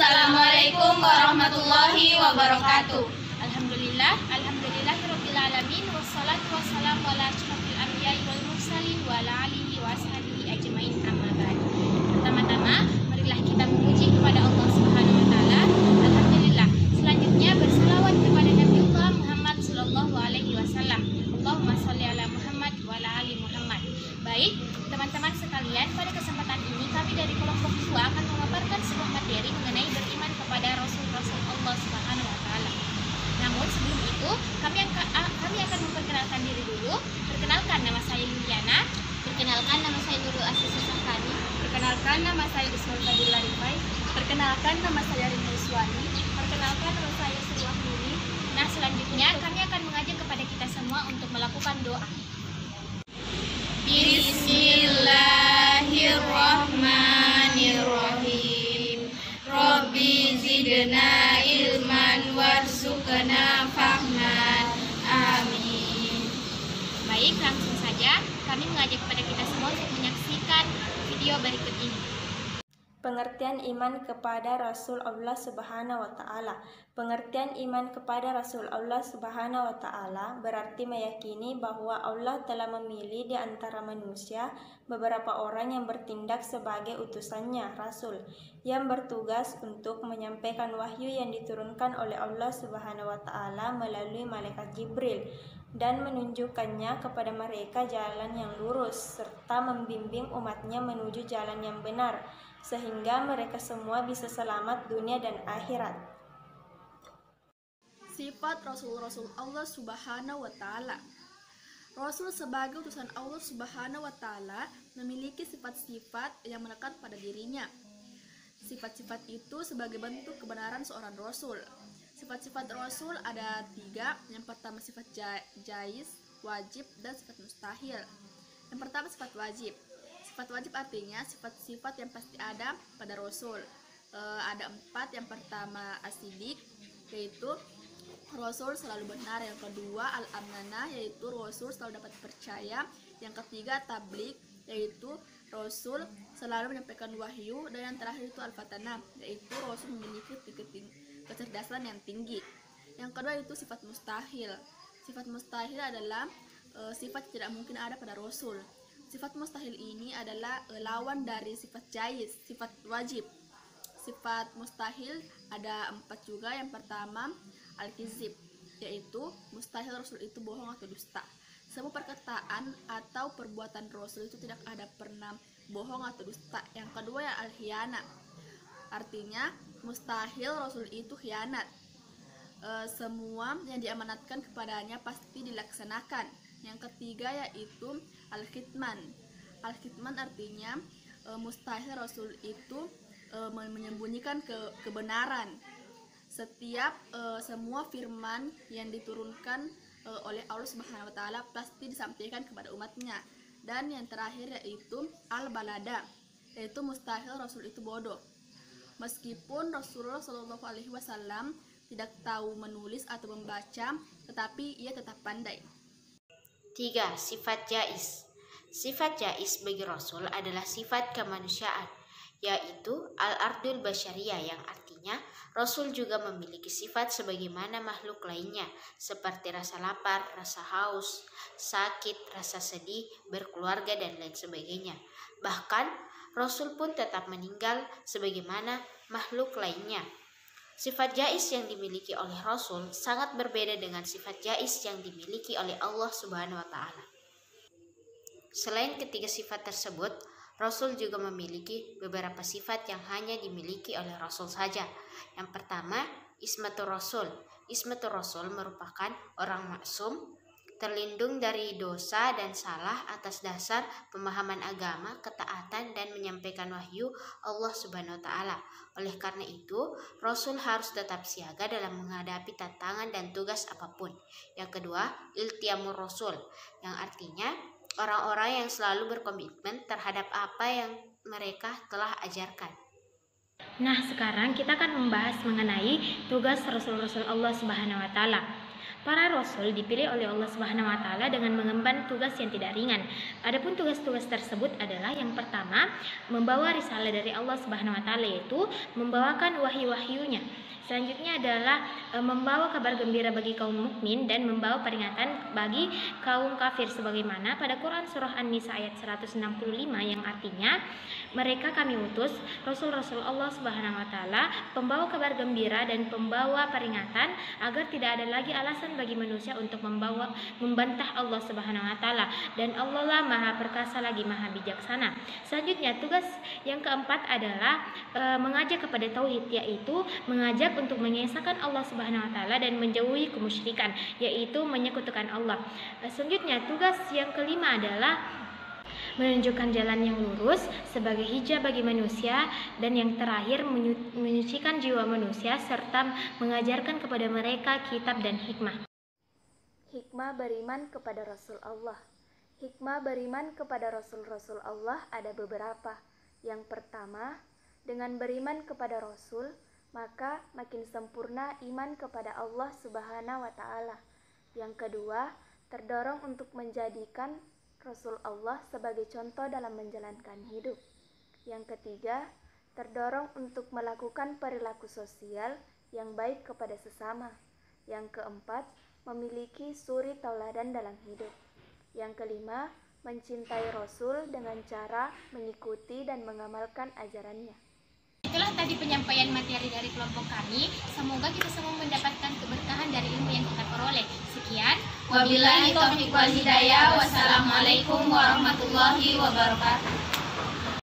Assalamualaikum warahmatullahi wabarakatuh. Alhamdulillahirabbil alamin wassalatu wassalamu ala asyrofil anbiya'i wal mursalin wa ala alihi wa ashabihi ajmain amma ba'd. Pertama-tama, marilah kita memuji kepada Allah Subhanahu wa taala. Alhamdulillah. Selanjutnya berselawat kepada Nabi Allah Muhammad sallallahu alaihi wasallam. Allahumma shalli ala Muhammad wa ala ali Muhammad. Baik, teman-teman sekalian, pada kesempatan ini kami dari kelompok 2 akan memaparkan sebuah materi mengenai beriman kepada Rasul-Rasul Allah Subhanahu wa taala. Namun sebelum itu, kami akan memperkenalkan diri dulu. Perkenalkan, nama saya Yuliana. Perkenalkan, nama saya Nurul Asisi Sakani. Perkenalkan, nama saya Ismail Fadila Rifai. Perkenalkan, nama saya Rinda Iswani. Perkenalkan, nama saya Surwah Nuri. Nah, selanjutnya kami akan mengajak kepada kita semua untuk melakukan doa. Bismillahirrahmanirrahim. Rabbi zidna ilman warzuqna fahman. Amin. Baik, langsung saja kami mengajak kepada kita semua untuk menyaksikan video berikut ini. Pengertian iman kepada Rasul Allah Subhanahu wa taala. Pengertian iman kepada Rasul Allah Subhanahu wa taala berarti meyakini bahwa Allah telah memilih di antara manusia beberapa orang yang bertindak sebagai utusannya, rasul, yang bertugas untuk menyampaikan wahyu yang diturunkan oleh Allah Subhanahu wa taala melalui malaikat Jibril dan menunjukkannya kepada mereka jalan yang lurus serta membimbing umatnya menuju jalan yang benar sehingga mereka semua bisa selamat dunia dan akhirat. Sifat Rasul-Rasul Allah Subhanahu wa taala. Rasul sebagai utusan Allah Subhanahu wa taala memiliki sifat-sifat yang melekat pada dirinya. Sifat-sifat itu sebagai bentuk kebenaran seorang rasul. Sifat-sifat rasul ada 3. Yang pertama sifat jaiz, wajib, dan sifat mustahil. Yang pertama sifat wajib. Sifat wajib artinya sifat-sifat yang pasti ada pada rasul. Ada 4. Yang pertama asidik, yaitu rasul selalu benar. Yang kedua al-amanah, yaitu rasul selalu dapat percaya. Yang ketiga tabligh, yaitu rasul selalu menyampaikan wahyu. Dan yang terakhir itu al-fatanah, yaitu rasul memiliki kecerdasan yang tinggi. Yang kedua itu sifat mustahil. Sifat mustahil adalah sifat tidak mungkin ada pada rasul. Sifat mustahil ini adalah lawan dari sifat jaiz, sifat wajib. Sifat mustahil ada 4 juga. Yang pertama al-kizib, yaitu mustahil rasul itu bohong atau dusta. Semua perkataan atau perbuatan rasul itu tidak ada pernah bohong atau dusta. Yang kedua ya al-khianat, artinya mustahil rasul itu khianat. Semua yang diamanatkan kepadanya pasti dilaksanakan. Yang ketiga yaitu al-khitman. Al-khitman artinya mustahil rasul itu menyembunyikan kebenaran. Setiap semua firman yang diturunkan oleh Allah Subhanahu wa taala pasti disampaikan kepada umatnya. Dan yang terakhir yaitu al-balada, yaitu mustahil rasul itu bodoh. Meskipun Rasulullah Shallallahu alaihi wasallam tidak tahu menulis atau membaca, tetapi ia tetap pandai. 3. Sifat jaiz. Sifat jaiz bagi Rasul adalah sifat kemanusiaan, yaitu al-ardul basyariyah, yang artinya Rasul juga memiliki sifat sebagaimana makhluk lainnya, seperti rasa lapar, rasa haus, sakit, rasa sedih, berkeluarga, dan lain sebagainya. Bahkan Rasul pun tetap meninggal sebagaimana makhluk lainnya. Sifat jaiz yang dimiliki oleh Rasul sangat berbeda dengan sifat jaiz yang dimiliki oleh Allah Subhanahu wa taala. Selain ketiga sifat tersebut, Rasul juga memiliki beberapa sifat yang hanya dimiliki oleh Rasul saja. Yang pertama, ismatur Rasul. Ismatur Rasul merupakan orang maksum, terlindung dari dosa dan salah atas dasar pemahaman agama, ketaatan, dan menyampaikan wahyu Allah Subhanahu wa taala. Oleh karena itu, Rasul harus tetap siaga dalam menghadapi tantangan dan tugas apapun. Yang kedua, iltiamur Rasul, yang artinya orang-orang yang selalu berkomitmen terhadap apa yang mereka telah ajarkan. Nah, sekarang kita akan membahas mengenai tugas Rasul-Rasul Allah Subhanahu wa taala. Para rasul dipilih oleh Allah Subhanahu wa taala dengan mengemban tugas yang tidak ringan. Adapun tugas-tugas tersebut adalah yang pertama pertama, membawa risalah dari Allah Subhanahu wa taala, yaitu membawakan wahyu-wahyunya. Selanjutnya adalah membawa kabar gembira bagi kaum mukmin dan membawa peringatan bagi kaum kafir, sebagaimana pada Quran surah An-Nisa ayat 165 yang artinya, mereka kami utus Rasul-Rasul Allah Subhanahu wa taala, pembawa kabar gembira dan pembawa peringatan, agar tidak ada lagi alasan bagi manusia untuk membantah Allah Subhanahu wa taala, dan Allah lah Maha Perkasa lagi Maha Bijaksana. Selanjutnya, tugas yang keempat adalah mengajak kepada tauhid, yaitu mengajak untuk mengesahkan Allah Subhanahu wa taala dan menjauhi kemusyrikan, yaitu menyekutukan Allah. Selanjutnya, tugas yang kelima adalah menunjukkan jalan yang lurus sebagai hijab bagi manusia, dan yang terakhir menyucikan jiwa manusia serta mengajarkan kepada mereka kitab dan hikmah. Hikmah beriman kepada Rasul Allah. Hikmah beriman kepada Rasul-Rasul Allah ada beberapa. Yang pertama, dengan beriman kepada Rasul, maka makin sempurna iman kepada Allah Subhanahu wa taala. Yang kedua, terdorong untuk menjadikan Rasul Allah sebagai contoh dalam menjalankan hidup. Yang ketiga, terdorong untuk melakukan perilaku sosial yang baik kepada sesama. Yang keempat, memiliki suri tauladan dalam hidup. Yang kelima, mencintai Rasul dengan cara mengikuti dan mengamalkan ajarannya. Itulah tadi penyampaian materi dari kelompok kami. Semoga kita semua mendapatkan keberkahan dari ilmu yang kita peroleh. Sekian. Wabillahi taufiq wal hidayah. Wassalamualaikum warahmatullahi wabarakatuh.